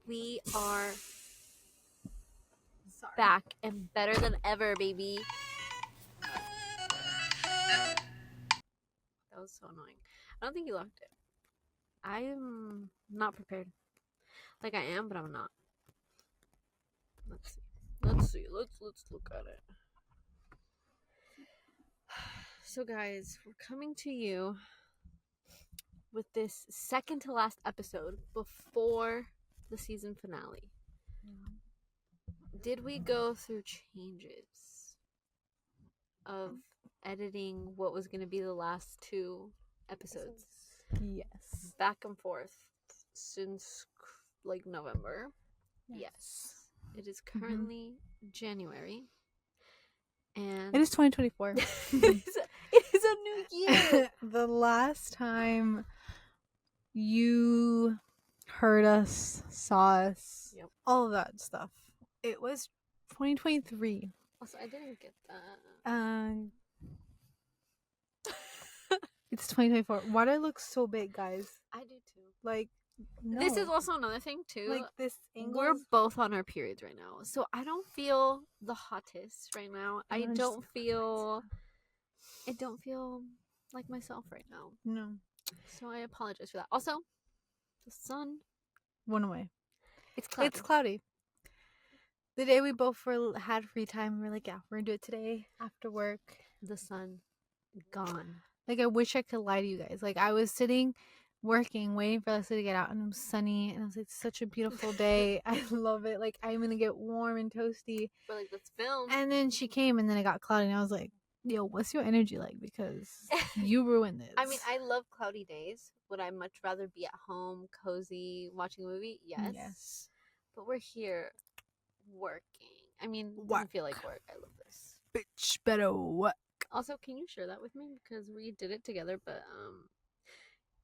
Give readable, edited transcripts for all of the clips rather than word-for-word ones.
We are back and better than ever, baby. That was so annoying. I don't think you locked it. I'm not prepared. Like I am, but I'm not. Let's see. Let's look at it. So guys, we're coming to you with this second to last episode before the season finale. Did we go through changes of editing what was going to be the last two episodes? Yes. Back and forth since like November. Yes. It is currently January. And It is 2024. it is a new year. The last time you heard us, saw us, Yep. all of that stuff, it was 2023. Also, I didn't get that. It's 2024. Why do I look so big, guys? I do too. Like, no. This is also another thing too. Like this angle. We're both on our periods right now, so I don't feel the hottest right now. I don't feel like myself right now. No. So I apologize for that. Also, the sun went away. It's cloudy. It's cloudy. The day we both had free time, we were like, yeah, we're gonna do it today after work. The sun gone. Like, I wish I could lie to you guys. Like, I was sitting, working, waiting for Leslie to get out, and it was sunny, and I was like, it's such a beautiful day. I love it. Like, I'm gonna get warm and toasty. We're like, let's film. And then she came, and then it got cloudy, and I was like, yo, what's your energy like? Because you ruined this. I mean, I love cloudy days. Would I much rather be at home, cozy, watching a movie? Yes. Yes. But we're here working. I mean, it doesn't feel like work. I love this. Bitch, better work. Also, can you share that with me? Because we did it together, but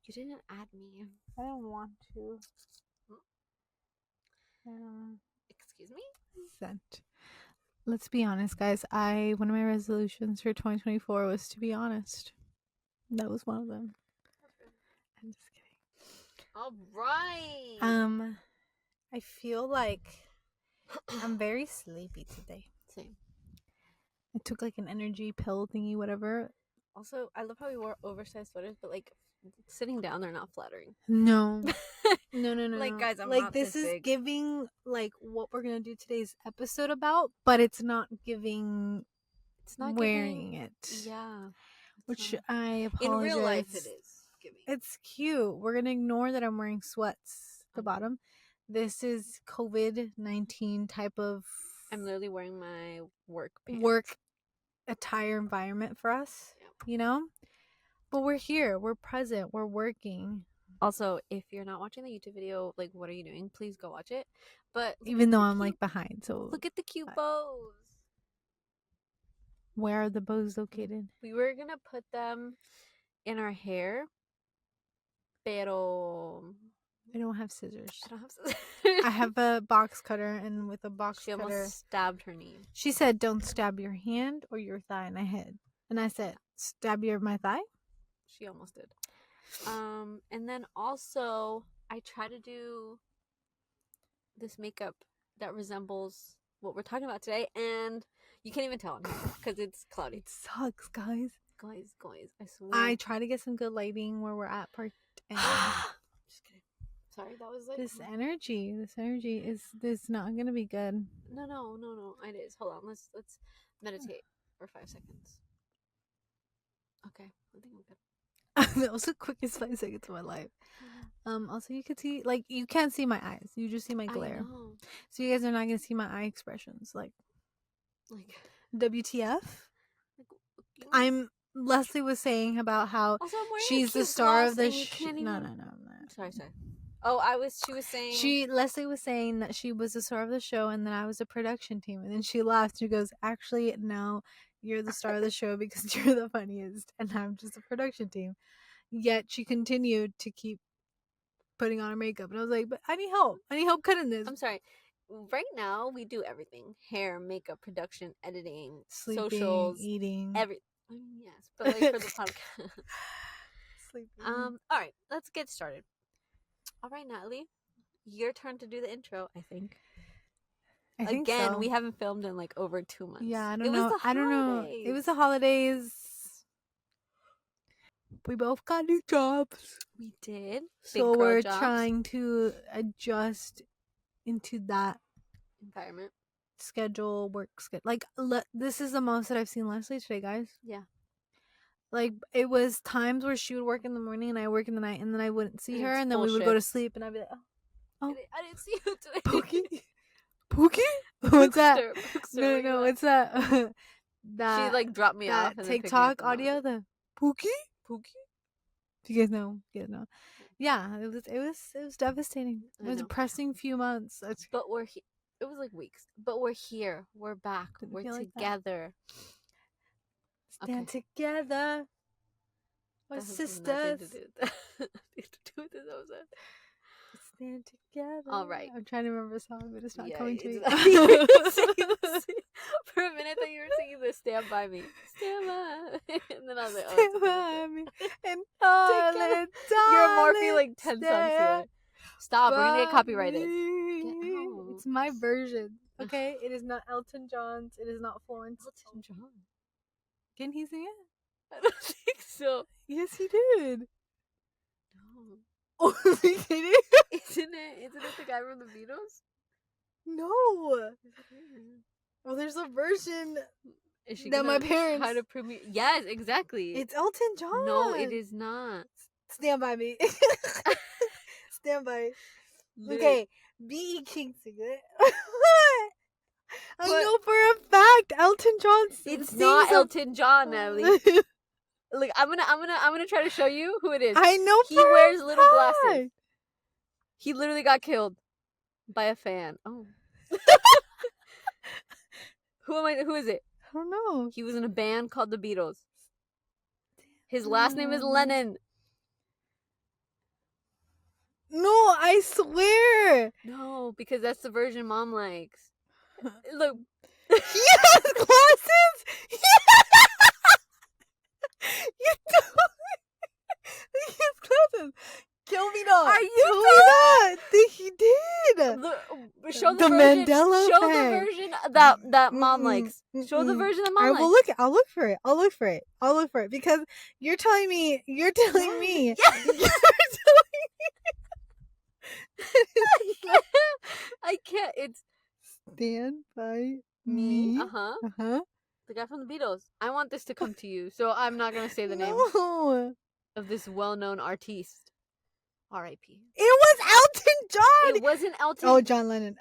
you didn't add me. I don't want to. Excuse me? Sent. Let's be honest, guys. One of my resolutions for 2024 was to be honest. That was one of them. I'm just kidding. All right. I feel like I'm very sleepy today. Same. I took like an energy pill thingy, whatever. Also, I love how we wore oversized sweaters, but like sitting down, they're not flattering. No. No. Like, guys, I'm like not this is big. giving like what we're gonna do today's episode about, but it's not giving. It's not wearing giving, it. Yeah. Which I apologize. In real life, it is giving. It's cute. We're gonna ignore that I'm wearing sweats at the bottom. This is COVID-19 type of. I'm literally wearing my work pants. Work attire environment for us, you know? But we're here. We're present. We're working. Also, if you're not watching the YouTube video, like, what are you doing? Please go watch it. But even though I'm like behind, so look at the cute bows. Where are the bows located? We were gonna put them in our hair, pero I don't have scissors. I don't have scissors. I have a box cutter, and with a box she cutter, almost stabbed her knee. She said, "Don't stab your hand or your thigh." And I said, "Stab my thigh." She almost did. And then also I try to do this makeup that resembles what we're talking about today, and you can't even tell because it's cloudy. It sucks, guys. Guys, I swear. I try to get some good lighting where we're at parked. And just kidding. Sorry, that was like this energy is not gonna be good. No. It is. Hold on. Let's meditate for 5 seconds. Okay, I think I'm good. That was the quickest 5 seconds of my life. Also, you can see, like, you can't see my eyes. You just see my glare. So you guys are not gonna see my eye expressions. Like WTF? I'm. Leslie was saying about how she's the star of the show. No. Sorry. Oh, she was saying. Leslie was saying that she was the star of the show and that I was the production team. And then she laughed. She goes, actually, no, you're the star of the show because you're the funniest. And I'm just a production team. Yet she continued to keep putting on her makeup. And I was like, but I need help. I need help cutting this. I'm sorry. Right now, we do everything. Hair, makeup, production, editing, sleeping, socials. Eating. Yes, but like for the podcast. Sleeping. All right, let's get started. All right, Natalie, your turn to do the intro, I think. I think Again, so. we haven't filmed in like over 2 months. Yeah, I don't It was know. the I don't know. It was the holidays. holidays. We both got new jobs. We did. So Big girl we're jobs. trying to adjust into that environment. schedule, work schedule. Like, this is the most that I've seen Leslie today, guys. Yeah. Like, it was times where she would work in the morning and I work in the night, and then I wouldn't see And her, it's and then we full would go to shifts. sleep, and I'd be like, oh, I didn't see you today. Pookie? Pookie? What's that? Bookster, No, where no, you at? what's that? That She like dropped me off. that And then picked me TikTok up and audio, that was the Pookie? it. Pookie? Do you guys know? Yeah, it was devastating. I It was a know. depressing few months. But we're here. It was like weeks. But we're here. We're back. Didn't We're feel like that. together. Stand Okay. together. We're That has sisters. nothing to do with that. Nothing to do with this episode. Stand together. All right. I'm trying to remember a song, but it's not Yeah, coming to me. you were singing this- For a minute, that you were singing the "Stand by Me," stand by, and then I was like, "Oh, Stand it's by me and Together. darling, You're Morphe like 10 songs stand today. Stop, we're gonna get by copyrighted." me. Get out. It's my version, okay? It is not Elton John's. It is not Florence. Elton John. Can he sing it? I don't think so. Yes, he did. No. Oh, he did it? Isn't it the guy from the Beatles? No. Yes, it is. Well, there's a version. Is she That my gonna parents- try to prove me? Yes, exactly. It's Elton John. No, it is not. Stand by me. Stand by. Lit- Okay, B.E. King sing it. I But- know for a fact Elton John It's sings not a- Elton John, Natalie. Look, I'm gonna try to show you who it is. I know He for a wears little glasses. fact. He literally got killed by a fan. Oh. Who is it? I don't know. He was in a band called the Beatles. His last name is Lennon. No, I swear. No, because that's the version Mom likes. Look, He has glasses. You told me. He has glasses. Kill me not. Are you Tell me that he did. look, show The version. Mandela show effect. the version that Mom Mm-mm, likes. Show the mm-mm. version that I Mom will likes. look. I'll look for it. I'll look for it because you're telling me. You're telling me. Yes. You're I can't. It's Stand by me. me. Uh-huh. Uh-huh. The guy from the Beatles. I want this to come to you, so I'm not gonna say the name No. of this well-known artiste. R.I.P. It was Elton John. It wasn't Elton. Oh, John Lennon.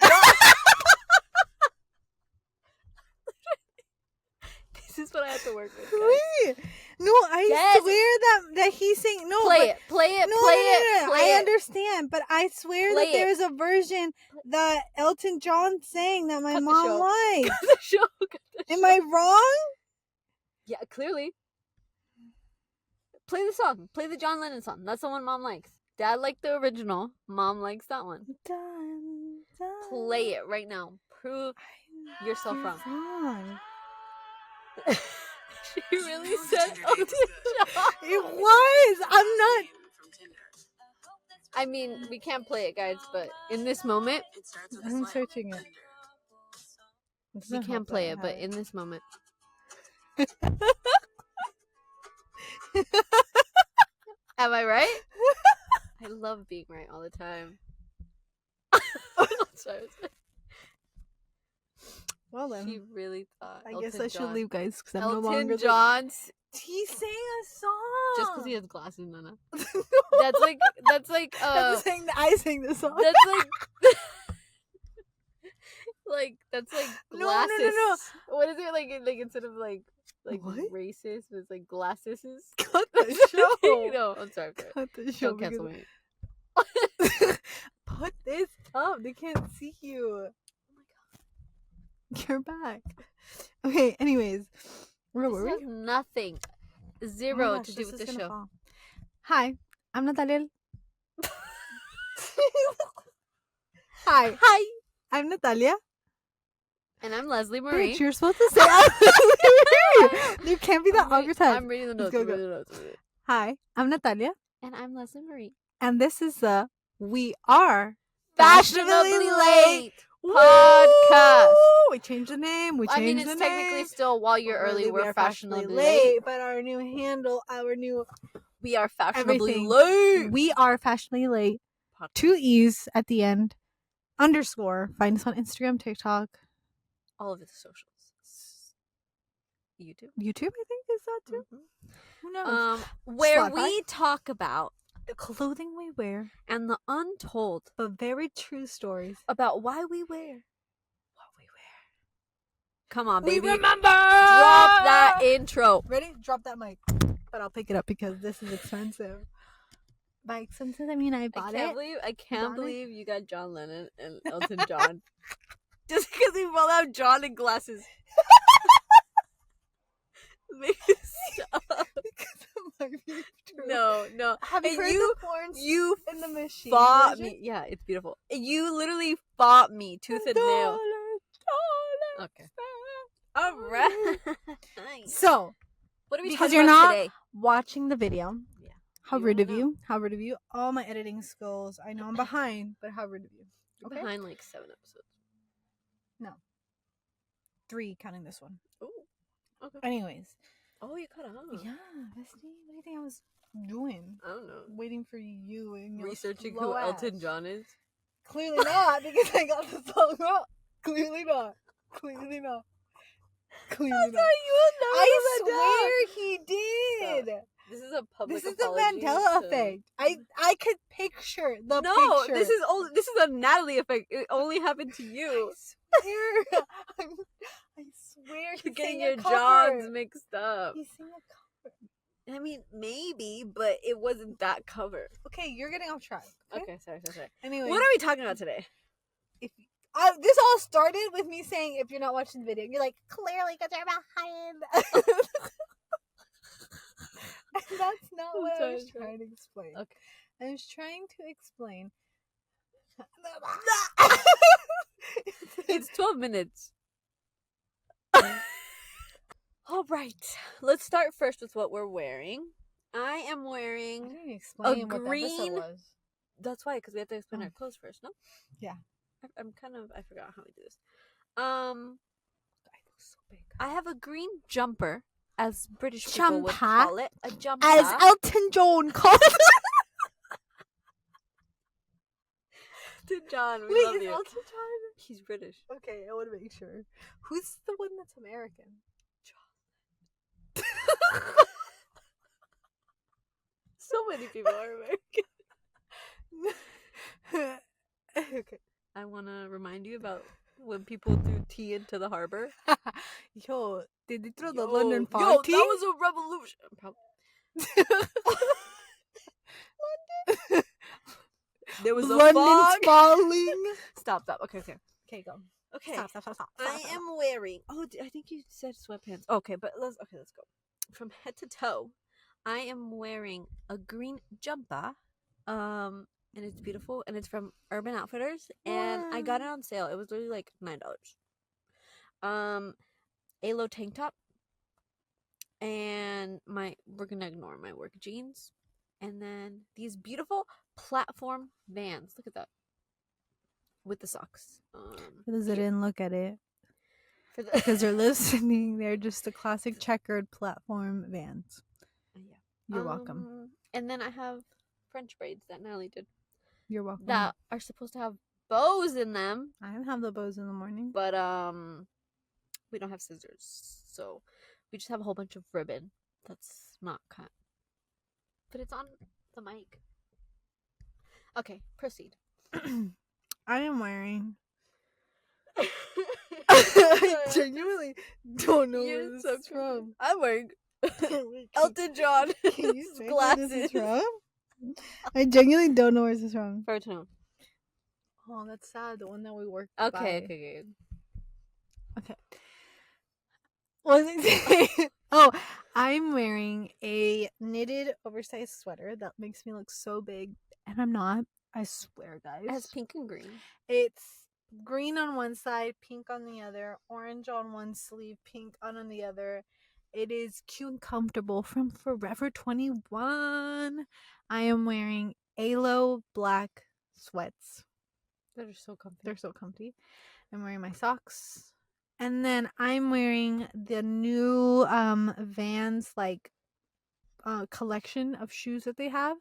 This is what I have to work with. Guys. Wait. No, I Yes. swear that he sang. No, Play but, it. Play it. No, play no, it. no, no. Play I it. understand, but I swear Play that there it. is a version that Elton John sang that my Cut the mom show. likes. The show. Cut the Am show. I wrong? Yeah, clearly. Play the song. Play the John Lennon song. That's the one Mom likes. Dad liked the original. Mom likes that one. Dun, dun. Play it right now. Prove yourself You're wrong. wrong. She really said Elton John. It was. I'm not. I mean, we can't play it, guys, but in this moment, I'm searching it. we can't play it, but in this moment. Am I right? I love being right all the time. Sorry. Well then, She really thought. I guess Elton I should John. leave, guys, because I'm Elton no longer. John's. He sang a song. Just because he has glasses, Nana. No. That's like. That's I sang the song. That's like. Like that's like No, glasses. no. What is it like instead of like What? racist? It's like glasses. Cut the show. No, I'm sorry. Cut the show. Don't cancel me. because- Put this up. They can't see you. You're back. Okay. Anyways, where were This we? has nothing. Oh my Zero gosh, to do this with is the gonna show. fall. Hi, I'm Natalia. Hi, Hi. I'm Natalia. And I'm Leslie Marie. Bitch, you're supposed to say that. You can't be that all your time. I'm reading the notes. go, I'm go. reading the notes. Hi, I'm Natalia, And I'm Leslie Marie. and this is the We Are Fashionably Late Woo! podcast. We changed the name. I mean, it's technically still while you're early. We We're are fashionably late. but our new handle, We are fashionably everything. late. We are fashionably late. Podcast. 2 E's at the end. _ Find us on Instagram, TikTok, All of the socials. YouTube. YouTube. I think is that too. Mm-hmm. Who knows? Where Spotify. we talk about The clothing we wear and the untold but very true stories about why we wear what we wear. Come on, baby. We remember. Drop that intro. Ready? Drop that mic. But I'll pick it up because this is expensive. By expensive, I mean I bought it. I can't believe you got John Lennon and Elton John. Just because we both have John in glasses. Stop. Because of my future. No. Have you heard the Florence You in the Machine fought version? me. Yeah, it's beautiful. You literally fought me tooth and nail. Okay. All right. So, What are we because talking you're about not today? watching the video. Yeah. How You rude of wanna you. How rude of you. All my editing skills. I know I'm behind, but how rude of you. You're Okay. behind like 7 episodes. 3 counting this one. Ooh. Okay. Anyways. Oh, you cut out. Yeah, bestie. What do you think I was doing? I don't know. Waiting for you and your Researching slow who Elton ass. John is. Clearly not, because I got the song wrong. Clearly not. Clearly not. Clearly not. I swear he did. Stop. This is a public. This is the apology Mandela to- effect. I could picture the No, picture. this is a Natalie effect. It only happened to you. I swear. I swear. You're he's getting singing your a cover. Johns mixed up. He's singing a cover. I mean, maybe, but it wasn't that cover. Okay, you're getting off track. Okay, sorry. Anyway, What are we talking about today? this all started with me saying, if you're not watching the video, you're like, clearly because you're behind. And that's not what I was trying to explain. Okay. I was trying to explain. It's 12 minutes. All right. Let's start first with what we're wearing. I am I wearing. didn't even explain what the green- episode was. That's why, because we have to explain Oh. our clothes first, no? Yeah. I forgot how we do this. I feel so big. I have a green jumper, as British people would Jumper? call it. A jumper. As Elton John called it. To John, we Wait, love is you. Elton John? He's British. Okay, I want to make sure. Who's the one that's American? So many people are American. Okay. I want to remind you about when people threw tea into the harbor. Yo, did they throw the Yo, London yo, Fog tea? that was a revolution. There was a London's fog. falling. Stop. Okay. Okay, go. Okay. Stop. I am wearing. Oh, I think you said sweatpants. Okay, but let's go. From head to toe, I am wearing a green jumper. And it's beautiful, and it's from Urban Outfitters, and I got it on sale. It was literally like $9. A low tank top, and we're gonna ignore my work jeans, and then these beautiful platform Vans. Look at that, with the socks. For those that didn't look at it, For the because they're listening, they're just the classic checkered platform Vans. yeah, You're welcome. And then I have French braids that Natalie did You're welcome. that are supposed to have bows in them, I didn't have the bows in the morning. but we don't have scissors, so we just have a whole bunch of ribbon that's not cut, but it's on the mic. Okay, proceed. I am wearing. I genuinely don't know You're where this so is from. I'm wearing Elton Elton John Can you say where this is glasses. from? I genuinely don't know where this is from. Fair to know. Oh, that's sad. The one that we worked Okay, by. okay. What was I saying? Oh, I'm wearing a knitted oversized sweater that makes me look so big, and I'm not. I swear, guys. It has pink and green. It's green on one side, pink on the other, orange on one sleeve, pink on the other. It is cute and comfortable from Forever 21. I am wearing Alo black sweats. That are so comfy. They're so comfy. I'm wearing my socks. And then I'm wearing the new Vans collection of shoes that they have.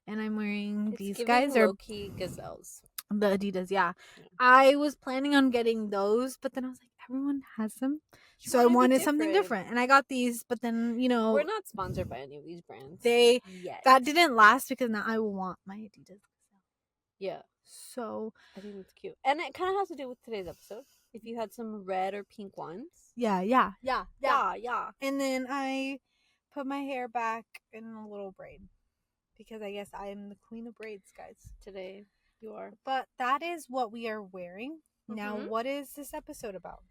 And I'm wearing It's these giving guys are low-key gazelles. the Adidas, yeah. Yeah. I was planning on getting those, but then I was like, everyone has them. You So I wanna be wanted something different. And I got these, but then, We're not sponsored by any of these brands. Yet. that didn't last because now I want my Adidas. Yeah. So I think it's cute. And it kind of has to do with today's episode. If you had some red or pink ones. yeah. Yeah. And then I put my hair back in a little braid because I guess I am the queen of braids, guys. Today you are. But that is what we are wearing. Now, Mhm. what is this episode about?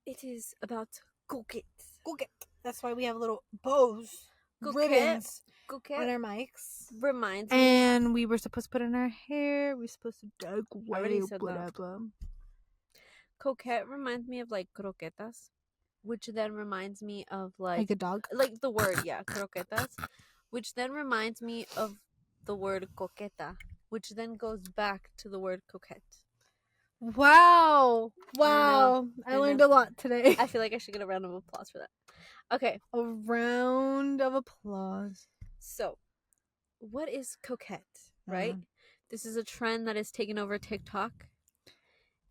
It is about Coquette. Coquette. That's why we have little bows, Coquette. ribbons on Coquette our mics. reminds me. And we were supposed to put in our hair. We were supposed to I already said that. whatever. Coquette reminds me of like croquetas, which then reminds me of Like a dog. like the word, yeah, croquetas, which then reminds me of the word coqueta, which then goes back to the word coquette. Wow. I learned know. a lot today. I feel like I should get a round of applause for that. Okay. A round of applause. So, what is coquette, right? This is a trend that has taken over TikTok,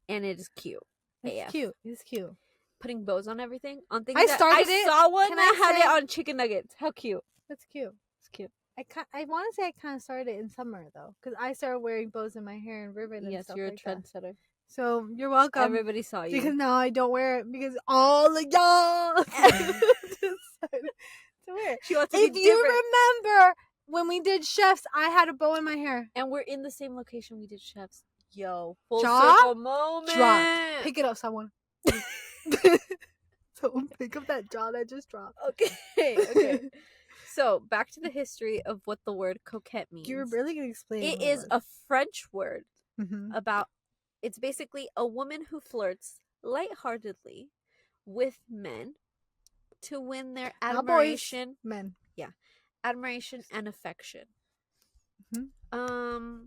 and it is cute. It's AF. cute. It's cute. Putting bows on everything. On things I that started I it. saw one Can that I had say- it on chicken nuggets. How cute. That's cute. It's cute. I want to say I kind of started it in summer though, because I started wearing bows in my hair and ribbon and Yes, stuff you're like a trendsetter. that. So you're welcome. Everybody saw you. Because now I don't wear it because all of y'all decided to wear it. She wants to If be you different. remember when we did chefs, I had a bow in my hair. And we're in the same location we did chefs. Yo, full Jaw circle moment. Dropped. Pick it up, someone. So pick up that jaw that just dropped. Okay. So back to the history of what the word coquette means. You're really gonna explain. It is a French word Mm-hmm. about. It's basically a woman who flirts lightheartedly with men to win their admiration. Men. Yeah, admiration and affection. Mm-hmm.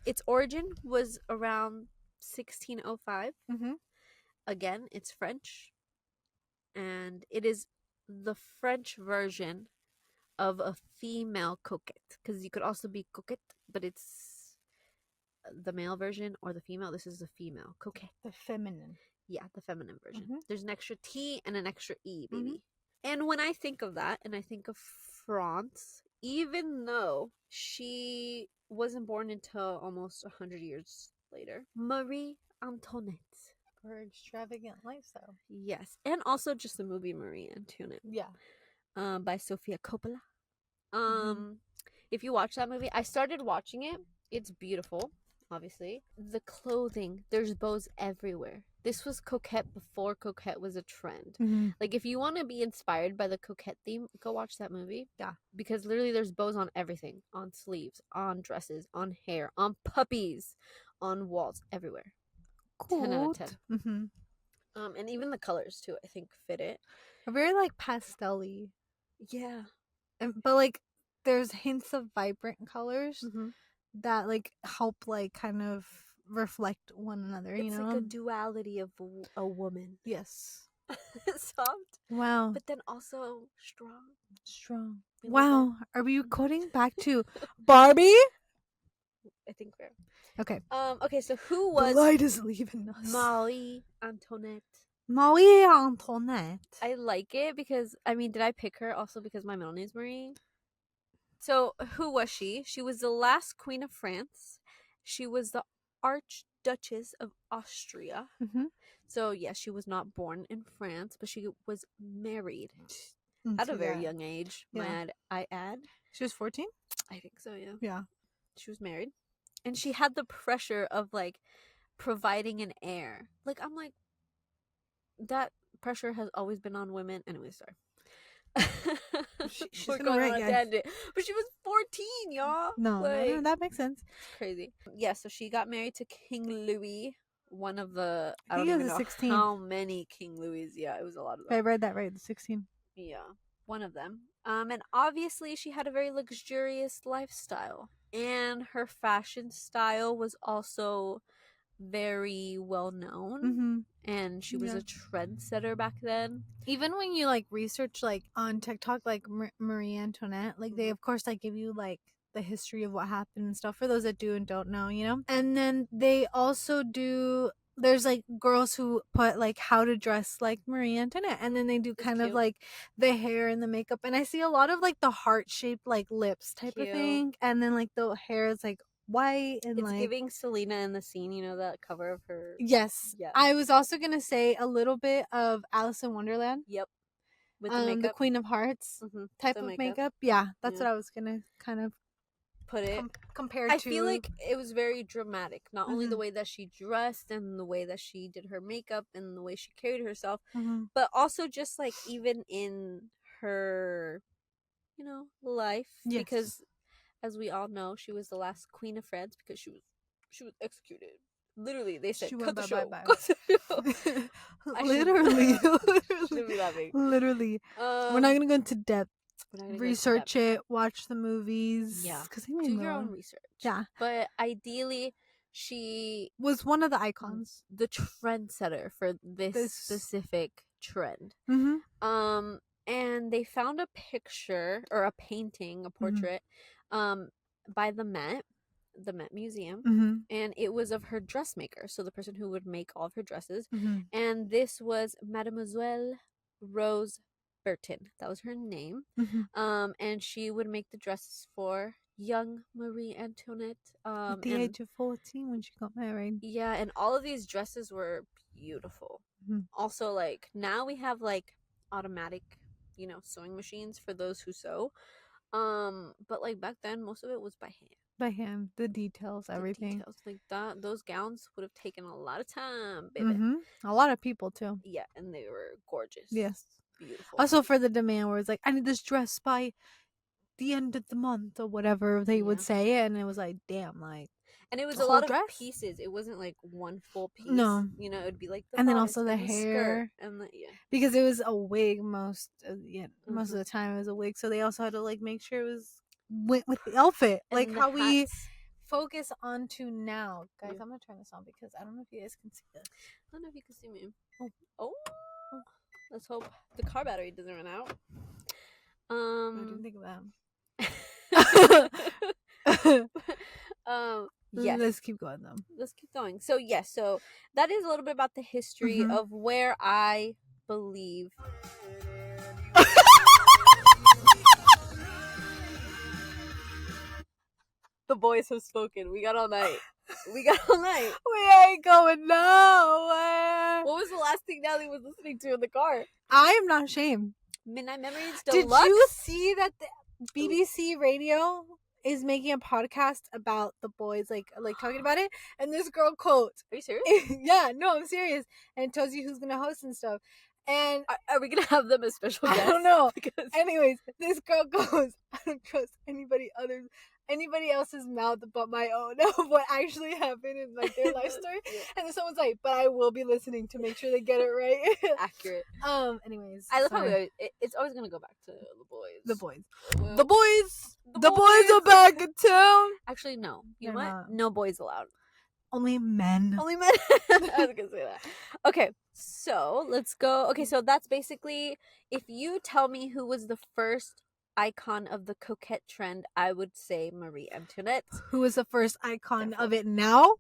Its origin was around 1605. Mm-hmm. Again, it's French, and it is the French version of a female coquette, because you could also be coquette, but it's the male version or the female. This is the female coquette. The feminine. Yeah, the feminine version. Mhm. There's an extra T and an extra E, baby. And when I think of that, and I think of France, even though she wasn't born until almost 100 years later, Marie Antoinette. Her extravagant lifestyle. Yes, and also just the movie Marie Antoinette. Yeah. By Sofia Coppola. If you watch that movie, I started watching it. It's beautiful, obviously. The clothing, there's bows everywhere. This was Coquette before Coquette was a trend. Mm-hmm. Like, if you want to be inspired by the Coquette theme, go watch that movie. Yeah. Because literally there's bows on everything. On sleeves, on dresses, on hair, on puppies, on walls, everywhere. Cool. 10 out of 10. Mm-hmm. And even the colors, too, I think fit it. Very like pastel-y. Yeah. But like there's hints of vibrant colors Mm-hmm. that like help like kind of reflect one another. It's you know, like a duality of a woman. yes. Soft, Wow. but then also strong. Strong. We love Wow. Are we quoting back to Barbie? I think we're Okay. okay. So who The was light is leaving us. Marie Antoinette? Marie Antoinette. I like it because did I pick her also because my middle name is Marie? So who was she? She was the last queen of France. She was the Archduchess of Austria. Mm-hmm. So yes, she was not born in France, but she was married at a very young age. Yeah. I add. She was 14? I think so. Yeah. Yeah. She was married, and she had the pressure of like providing an heir. Like, I'm like, that pressure has always been on women. Anyway, sorry. She's We're gonna going write, on a guys. tangent. But she was 14, y'all. No, Like, that makes sense. crazy. Yeah, so she got married to King Louis, one of the I I think don't it even was know the 16th. how many King Louis. Yeah, it was a lot of I them. read that right. The 16. Yeah, one of them. And obviously she had a very luxurious lifestyle. and her fashion style was also very well known. Mm-hmm. And she was Yeah. a trendsetter back then. Even when you like research like on TikTok, like Marie Antoinette, like they Mhm. of course like give you like the history of what happened and stuff for those that do and don't know, you know. And then they also do. There's like girls who put like how to dress like Marie Antoinette, and then they do It's kind of cute. like the hair and the makeup. And I see a lot of like the heart shaped like lips type of Cute. thing, and then like the hair is like white and It's like giving Selena in the scene, you know, that cover of her. yes. Yeah. I was also gonna say a little bit of Alice in Wonderland. Yep. With the The makeup. Queen of Hearts type The of makeup. Yeah, that's Yeah. what I was gonna kind of Put it. compare I to. feel like it was very dramatic. Not only the Mhm. way that she dressed and the way that she did her makeup and the way she carried herself, Mhm. but also just like even in her, you know, life. Yes. Because as we all know, she was the last queen of France because she was executed. Literally, they said, She cut went the bye show. bye Cut the show. bye. I Literally, shouldn't be laughing. literally. We're not gonna go into depth. We're not gonna Research go into it. Watch the movies. Yeah. because they made Do more. your own research. Yeah, But ideally, she was one of the icons. the trendsetter for this This- specific trend. Mm-hmm. And they found a picture or a painting, a portrait, by the Met Museum, Mm-hmm. and it was of her dressmaker, so the person who would make all of her dresses. Mm-hmm. And this was Mademoiselle Rose Burton. That was her name. Mm-hmm. And she would make the dresses for young Marie Antoinette. At the age of 14 when she got married. Yeah, and all of these dresses were beautiful. Mhm. Also, like, now we have like automatic, you know, sewing machines for those who sew. But like back then, most of it was by hand. By hand, the details, The everything. details, like that, those gowns would have taken a lot of time, baby. Mm-hmm. A lot of people too. Yeah, and they were gorgeous. Yes. Beautiful. Also for the demand where it's like, I need this dress by the end of the month or whatever they would Yeah. say it, and it was like, damn, like, and it was the a whole lot of dress? pieces. It wasn't like one full piece. No. You know, it would be like the and then bodice also the and skirt hair, and the because it was a wig most of Mhm. the time it was a wig, so they also had to like make sure it was went with the outfit, and like the how we hats. focus onto now, guys. Yeah. I'm gonna turn this on because I don't know if you guys can see this. I don't know if you can see me. Oh. Oh. Let's hope the car battery doesn't run out. I didn't think of that. Yes. Let's keep going though. Let's keep going. So yes, so that is a little bit about the history Mhm. of where I believe the boys have spoken. We got all night. We ain't going nowhere. What was the last thing Natalie was listening to in the car? I am not ashamed. Midnight Memories Did Deluxe. you see that the BBC Radio is making a podcast about the boys, like talking about it? And this girl quotes. Are you serious? Yeah, no, I'm serious. And it tells you who's gonna host and stuff. And Are we gonna have them as special guests? I don't know. Because Anyways, this girl goes, I don't trust anybody else's mouth but my own of what actually happened in like their life story. Yeah. And then someone's like, but I will be listening to make sure they get it right. Accurate. Anyways, I love how sorry. it's always gonna go back to the boys. The boys. Well, The boys. The The boys are back in town. Actually, no. You know They're what? not. No boys allowed. Only men. Only men. I was gonna say that. Okay, so let's go. Okay, so that's basically, if you tell me who was the first icon of the coquette trend, I would say Marie Antoinette. Who was the first icon of Definitely. it now?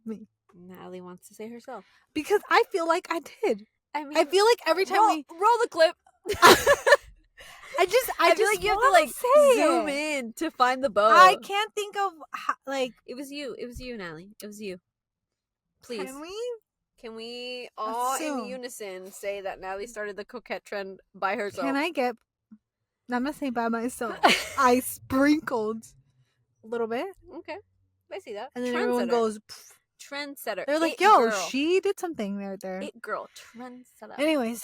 Me. Natalie wants to say herself. Because I feel like I did. I mean, I feel like every time roll the clip. I feel like you have to wanna like say zoom it. in to find the bow. I can't think of like. It was you, Natalie. It was you. Please. Can we? Can we all Assume. in unison say that Natalie started the coquette trend by herself? Can I get? I'm not saying by myself. I sprinkled a little bit, Okay, I see that. and then everyone Trendsetter. goes. Pff. Trendsetter. They're like, It "Yo, girl. she did something right there." It girl. Trendsetter. Anyways,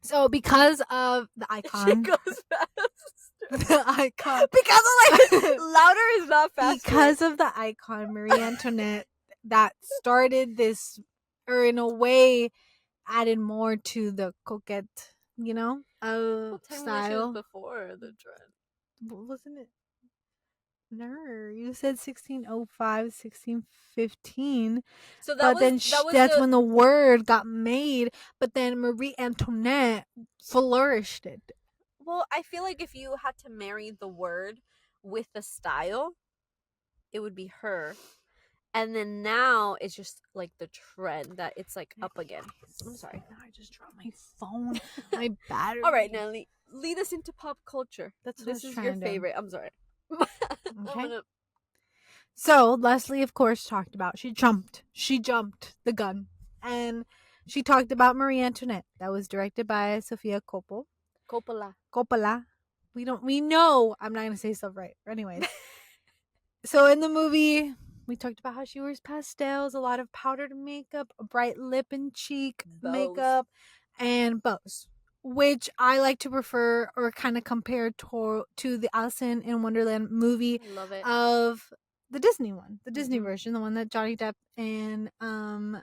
so because of the She icon, goes fast. the icon, Because of like louder is not faster. because of the icon Marie Antoinette that started this, or in a way added more to the coquette, well, technically she was style. before the trend. Wasn't it? No, you said 1605, 1615. So But then that's when the word got made. But then Marie Antoinette flourished it. Well, I feel like if you had to marry the word with the style, it would be her. And then now it's just like the trend that it's like up again. I'm sorry. Now I just dropped my phone, my battery. All right, now lead us into pop culture. That's what this I was is your trying to do. favorite. I'm sorry. Okay. So Leslie, of course, talked about she jumped the gun, and she talked about Marie Antoinette. That was directed by Sofia Coppola. We know I'm not gonna say stuff right. Anyways, so in the movie, we talked about how she wears pastels, a lot of powdered makeup, a bright lip and cheek makeup, and bows, which I like to prefer or kind of compare to the Alice in Wonderland movie. Love it. Of the Disney one, the Disney version, the one that Johnny Depp and Anne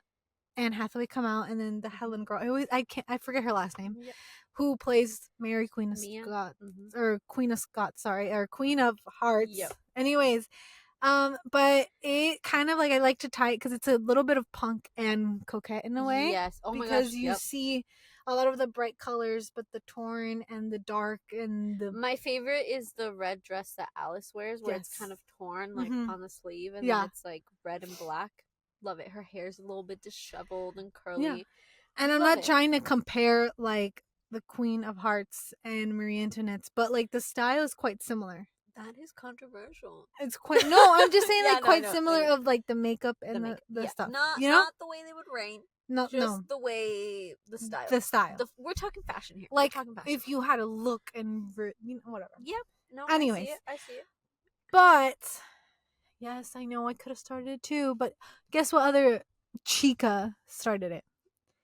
Hathaway come out, and then the Helen girl. I forget her last name. Yep. Who plays Mary Queen of Scots or Queen of Scots? Sorry, or Queen of Hearts. Yep. Anyways, but it kind of like I like to tie it because it's a little bit of punk and coquette in a way. Yes. Oh my gosh. Because you see a lot of the bright colors, but the torn and the dark and the. My favorite is the red dress that Alice wears, where it's kind of torn, like on the sleeve, and then it's like red and black. Love it. Her hair's a little bit disheveled and curly. Yeah. And I'm not trying to compare like the Queen of Hearts and Marie Antoinette's, but like the style is quite similar. That is controversial. It's quite I'm just saying quite similar of like the makeup and the stuff. Not the way they would reign. No, the way the style. The style. We're talking fashion here. Like if you had a look and whatever. Yep. No. Anyways, I see it. But yes, I know I could have started it too. But guess what? Other chica started it.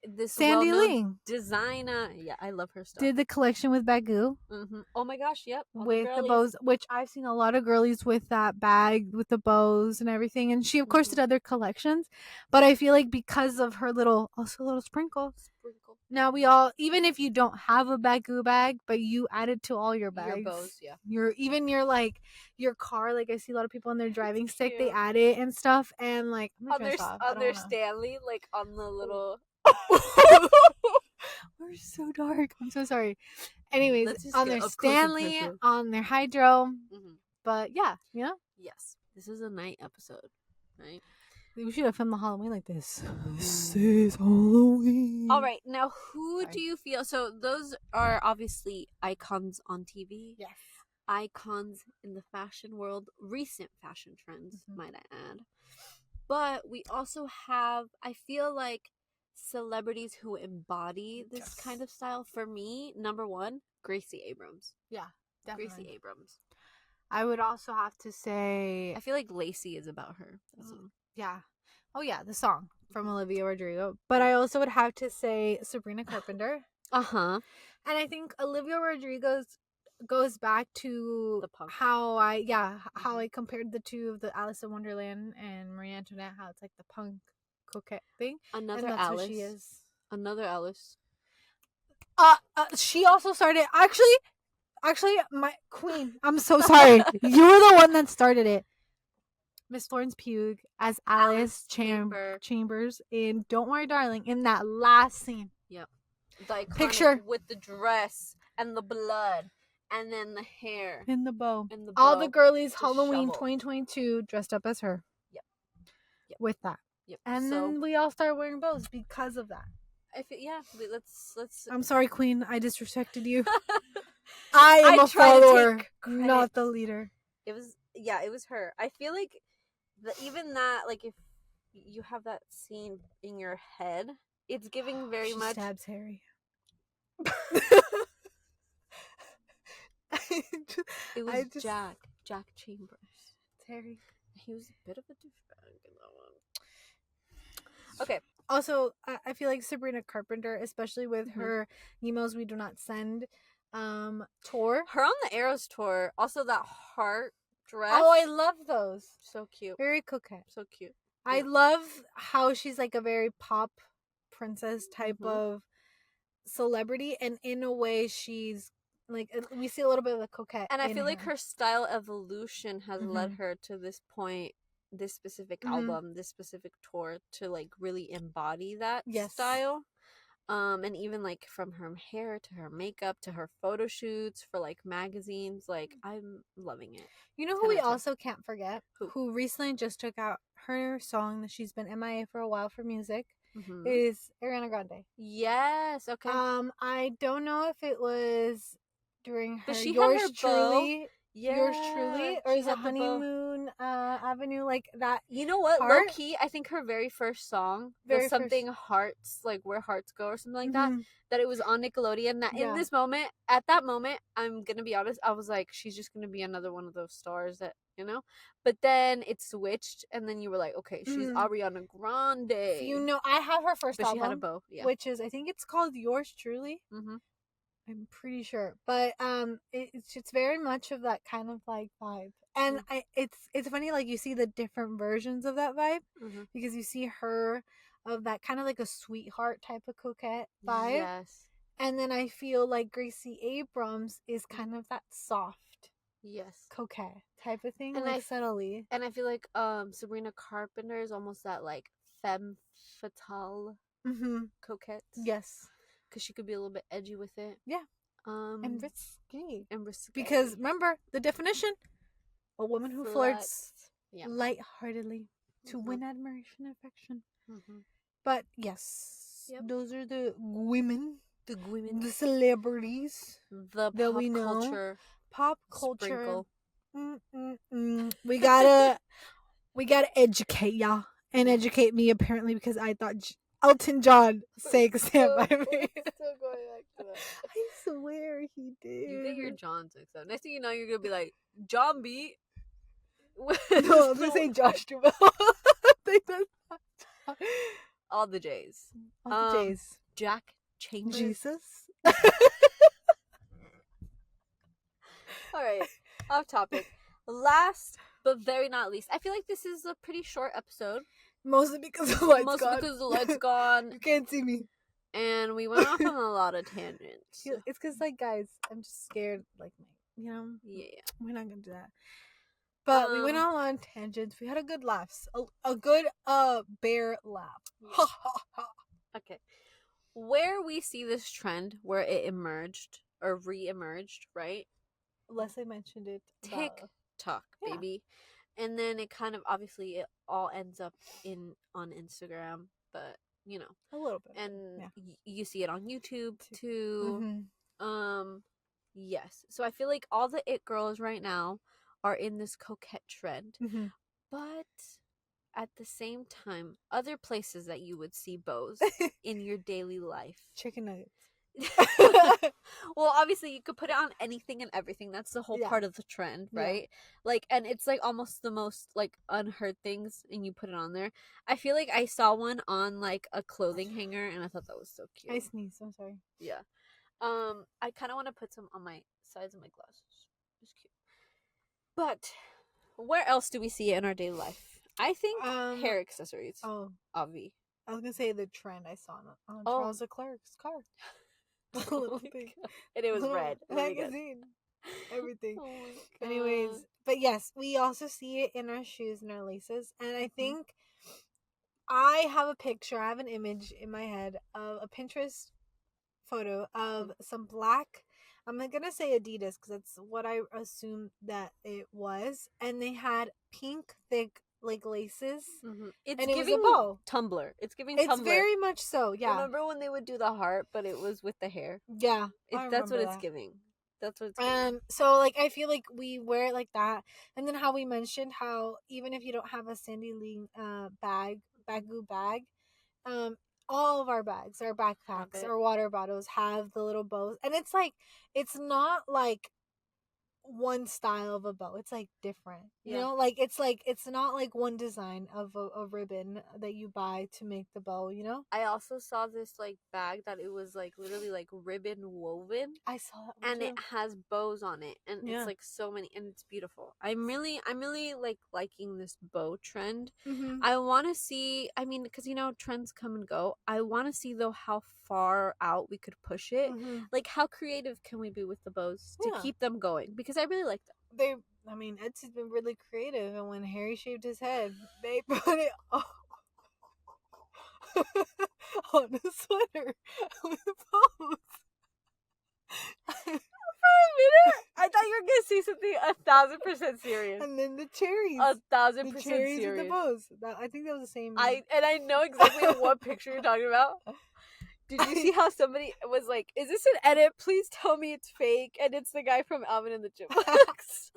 This Sandy Lee designer. Yeah, I love her stuff. Did the collection with Bagoo. Oh my gosh, yep. With the bows, which I've seen a lot of girlies with that bag with the bows and everything. And she, of course, did other collections. But I feel like because of her little sprinkle. Now we all, even if you don't have a Bagoo bag, but you add it to all your bags. Your bows, yeah. Your car, like I see a lot of people on their driving stick, they add it and stuff. And like, on their Stanley, like on the little... We're so dark. I'm so sorry. Anyways, on their Stanley, on their Hydro. But yeah, you know? Yes. This is a night episode, right? We should have filmed the Halloween like this. This is Halloween. All right. Now, who do you feel... So those are obviously icons on TV. Yes. Icons in the fashion world. Recent fashion trends, might I add. But we also have, I feel like, celebrities who embody this kind of style. For me, number one, Gracie Abrams. Yeah, definitely. Gracie Abrams. I would also have to say, I feel like Lacey is about her. Yeah. Oh yeah, the song from Olivia Rodrigo. But I also would have to say Sabrina Carpenter. And I think Olivia Rodrigo goes back to the punk. How I compared the two of the Alice in Wonderland and Marie Antoinette, how it's like the punk coquette thing. Another and that's Alice. What she is. Another Alice. She also started actually my queen. I'm so sorry. You were the one that started it. Miss Florence Pugh as Alice Chambers in Don't Worry Darling in that last scene. Yep. The iconic picture with the dress and the blood and then the hair. And the bow. All the girlies Halloween 2022 dressed up as her. Yep. With that. Yep. And then we all started wearing bows because of that. Let's I'm sorry, Queen. I disrespected you. I am a follower, not the leader. It was her. I feel like even that, like, if you have that scene in your head, it's giving very much. Stabs Harry. It was Jack Chambers. It's Harry. He was a bit of a douchebag in that one. Okay. Also, I feel like Sabrina Carpenter, especially with her Emails We Do Not Send tour. Her on the Eras tour. Also, that heart dress. Oh, I love those. So cute. Very coquette. So cute. Yeah. I love how she's like a very pop princess type of celebrity. And in a way, she's like we see a little bit of the coquette. And I in feel like her style evolution has led her to this point, this specific album, this specific tour, to like really embody that style. And even like from her hair to her makeup to her photo shoots for like magazines, like I'm loving it. You know who we also can't forget? Who recently just took out her song that she's been MIA for a while for music, is Ariana Grande. Yes, okay. I don't know if it was during her Yours Truly. Yeah, Yours Truly, or is it Honeymoon Avenue, like that? You know what? Low key, I think her very first song was something Hearts, like Where Hearts Go or something like that. That it was on Nickelodeon. That in this moment, at that moment, I'm gonna be honest, I was like, she's just gonna be another one of those stars that, you know. But then it switched, and then you were like, okay, she's Ariana Grande. You know, I have her first album, she had a bow, which is, I think it's called Yours Truly. I'm pretty sure, but it's very much of that kind of like vibe, and it's funny, like you see the different versions of that vibe, because you see her of that kind of like a sweetheart type of coquette vibe, and then I feel like Gracie Abrams is kind of that soft, coquette type of thing, and like subtly, and I feel like Sabrina Carpenter is almost that like femme fatale coquette. Yes. Because she could be a little bit edgy with it. Yeah. And risky. Because remember the definition: a woman who flirts lightheartedly to win admiration and affection. But yes, those are the women, the celebrities, the that pop we know. culture, pop culture. We gotta educate y'all, and educate me apparently, because I thought Elton John sang Stand By Me. Still going back to that. I swear he did. You get your Johns mixed up. Next thing you know, you're gonna be like, John B. No, I'm gonna say Josh Duhamel. All the J's. All the J's. Jack Chambers. Jesus. Alright, off topic. Last but very not least, I feel like this is a pretty short episode. Mostly because the light's gone. Because the light's gone. You can't see me. And we went off on a lot of tangents. It's because, like, guys, I'm just scared, like, you know? Yeah. We're not going to do that. But we went on a lot of tangents. We had a good laughs. A good bear laugh. Ha ha ha. Okay. Where we see this trend, where it emerged, or re-emerged, right? Leslie mentioned it. TikTok, baby. And then it kind of, obviously, it all ends up on Instagram, but, you know. A little bit. And you see it on YouTube, too. Yes. So I feel like all the it girls right now are in this coquette trend. But at the same time, other places that you would see bows in your daily life. Chicken nuggets. Well, obviously you could put it on anything and everything. That's the whole part of the trend, right? Like, and it's like almost the most like unheard things, and you put it on there. I feel like I saw one on like a clothing hanger, and I thought that was so cute. I sneezed. I'm sorry. Yeah. I kind of want to put some on my sides of my glasses. It's cute. But where else do we see it in our daily life? I think hair accessories. Oh, Avi. I was gonna say the trend I saw on Charles Leclerc's car. Little thing. And it was red. Magazine. Everything. Anyways, but yes, we also see it in our shoes and our laces. And I think I have a picture, I have an image in my head of a Pinterest photo of some black, I'm gonna say Adidas because that's what I assumed that it was. And they had pink, thick, like laces. It's giving bow. Tumblr. It's giving Tumblr. It's very much so, yeah. Remember when they would do the heart, but it was with the hair? Yeah. That's what it's giving. That's what it's giving. So like I feel like we wear it like that. And then how we mentioned how even if you don't have a Sandy Lee bag, all of our bags, our backpacks, our water bottles have the little bows. And it's like, it's not like one style of a bow. It's like different. You Yeah. know, it's not like one design of a ribbon that you buy to make the bow, you know? I also saw this like bag that it was like literally like ribbon woven, I saw that one and too. it has bows on it, and Yeah. it's like so many, and it's beautiful. I'm really like liking this bow trend. Mm-hmm. I want to see, I mean, because you know trends come and go. I want to see though how far out we could push it. Mm-hmm. Like how creative can we be with the bows to Yeah. keep them going, because I really like them. Etsy's been really creative, and when Harry shaved his head, they put it on a sweater with bows. For a minute, I thought you were gonna say something 1,000% serious. And then the cherries. 1,000% The cherries serious. with the bows. I think that was the same. I know exactly what picture you're talking about. Did you see how somebody was like, "Is this an edit? Please tell me it's fake." And it's the guy from Alvin and the Chipmunks.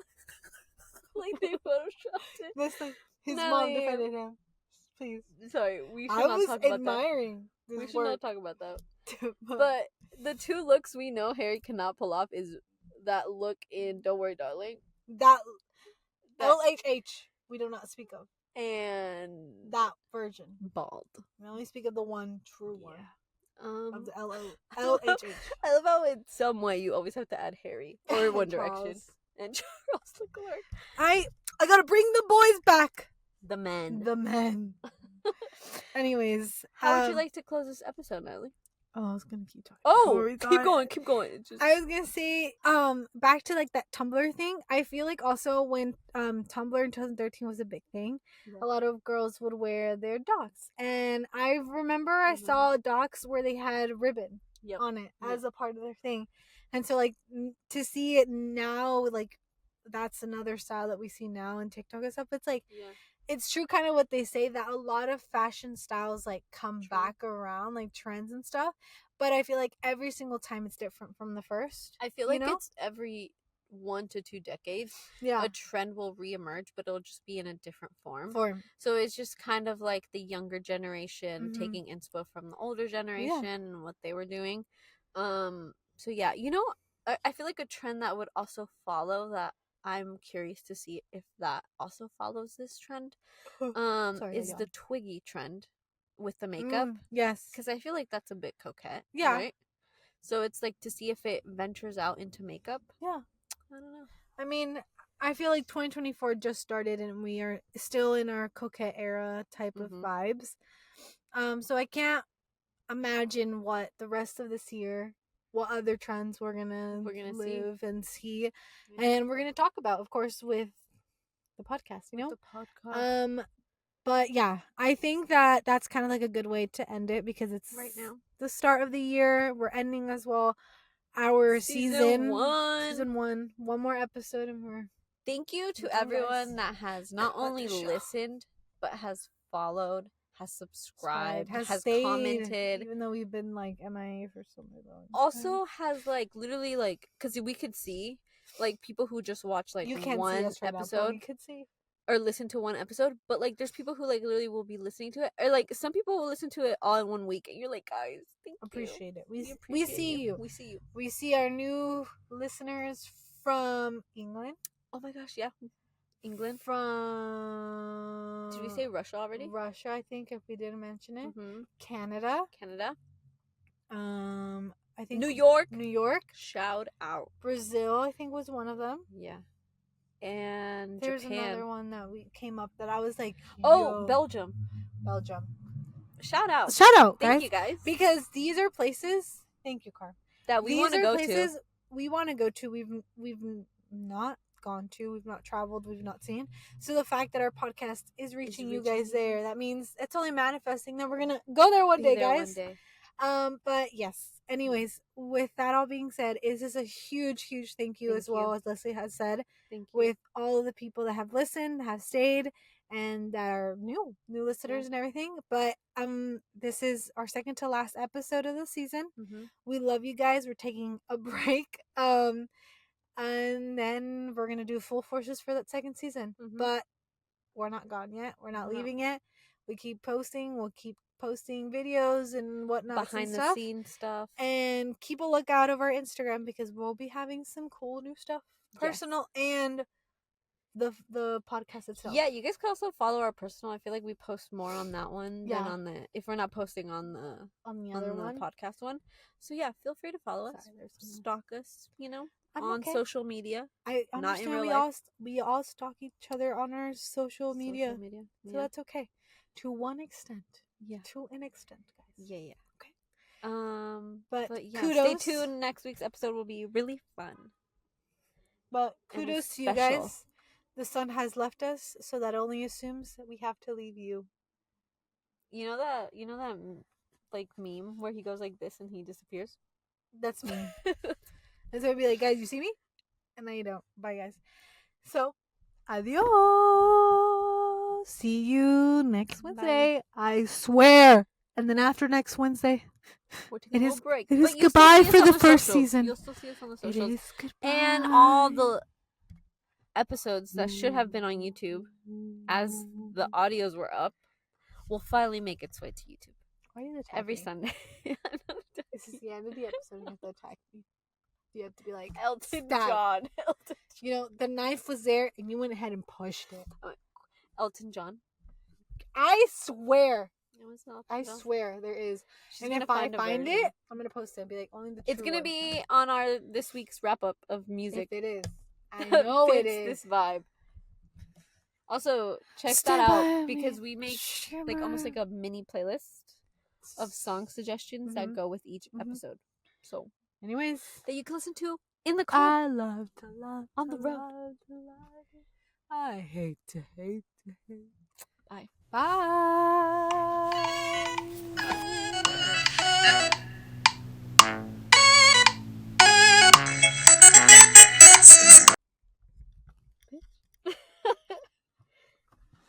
Like they photoshopped it. That's like his No, mom yeah. defended him. Please. Sorry, we should I not was talk about admiring that. We this should work. not talk about that. But the two looks we know Harry cannot pull off is that look in "Don't Worry, Darling," that LHH we do not speak of, and that version. bald. We only speak of the one true one. Of the LHH. I love how in some way you always have to add Harry or One Direction Charles. and Charles Leclerc. I gotta bring the boys back. The men. The men. Anyways, How would you like to close this episode, Natalie? Oh, I was gonna keep talking. Oh, keep going. It's just... I was gonna say, back to like that Tumblr thing. I feel like also when Tumblr in 2013 was a big thing, a lot of girls would wear their docs, and I remember I saw docs where they had ribbon on it as a part of their thing, and so like to see it now, like that's another style that we see now in TikTok and stuff. It's like. Yeah. It's true kind of what they say that a lot of fashion styles like come back around, like trends and stuff, but I feel like every single time it's different from the first. I feel like it's every 1 to 2 decades a trend will reemerge, but it'll just be in a different form. So it's just kind of like the younger generation taking inspo from the older generation and what they were doing. So yeah, you know, I feel like a trend that would also follow that I'm curious to see if that also follows this trend. Is the Twiggy trend with the makeup. Yes. Because I feel like that's a bit coquette. Yeah. Right? So it's like to see if it ventures out into makeup. Yeah. I don't know. I mean, I feel like 2024 just started and we are still in our coquette era type of vibes. So I can't imagine what the rest of this year, what other trends we're gonna live and see, and we're gonna talk about, of course, with the podcast. You know, the podcast. But yeah, I think that that's kind of like a good way to end it because it's right now the start of the year. We're ending as well our season 1. One more episode, and we're. Thank you to everyone that has not only listened but has followed. Has subscribed, has stayed, commented, even though we've been like MIA for so long. Also has like literally like, because we could see like people who just watch like one episode, we could see or listen to one episode, but like there's people who like literally will be listening to it, or like some people will listen to it all in 1 week, and you're like, guys, appreciate it. We see you. We see you. We see our new listeners from England. Oh my gosh, yeah. England. From... Did we say Russia already? Russia, I think, if we didn't mention it. Canada. I think... New York. Shout out. Brazil, I think, was one of them. Yeah. And there's Japan. Another one that we came up that I was like... Oh, Belgium. Shout out. Guys. Thank you, guys. Because these are places... Thank you, Car. That we want to go to. These are places we want to go to. We've not gone to, we've not traveled, we've not seen. So the fact that our podcast is reaching you guys there, that means it's only manifesting that we're gonna go there one day, guys. But yes, anyways, with that all being said, is this a huge thank you as well, as Leslie has said, with all of the people that have listened, have stayed, and that are new listeners and everything. But this is our second to last episode of the season. We love you guys. We're taking a break, and then we're going to do full forces for that second season. But we're not gone yet. We're not leaving yet. We keep posting. We'll keep posting videos and whatnot. Behind the scenes stuff. And keep a lookout of our Instagram because we'll be having some cool new stuff personal and the podcast itself. Yeah, you guys can also follow our personal. I feel like we post more on that one than on the, if we're not posting on the other one, podcast one. So yeah, feel free to follow us, stalk us, on social media. I understand not in real life. we all stalk each other on our social media. So that's okay. To one extent. Yeah. To an extent, guys. Yeah. Okay. But yeah, kudos. stay tuned. Next week's episode will be really fun. But kudos to you guys. The sun has left us, so that only assumes that we have to leave you. You know that like meme where he goes like this and he disappears? That's me. And so I'd be like, guys, you see me? And then you don't. Bye, guys. So, adios. See you next Wednesday. Bye. I swear. And then after next Wednesday, it is break. It is goodbye for the first season. You'll still see us on the socials. It is goodbye. And all the episodes that should have been on YouTube, as the audios were up, will finally make its way to YouTube. Why are you attacking every me? Sunday? This is the end of the episode. You have to attack me. You have to be like, Elton stop. John. You know, the knife was there and you went ahead and pushed it. Elton John. I swear. I swear there is. She's and if I find it, I'm going to post it and be like, only the true It's going to ones. be on our this week's wrap up of music. If it is. I know it is. This vibe. Also, check that out because we make like almost like a mini playlist of song suggestions that go with each episode. So, anyways, that you can listen to in the car. I love to love on the road. Love to love. I hate to hate to hate. Bye. Bye.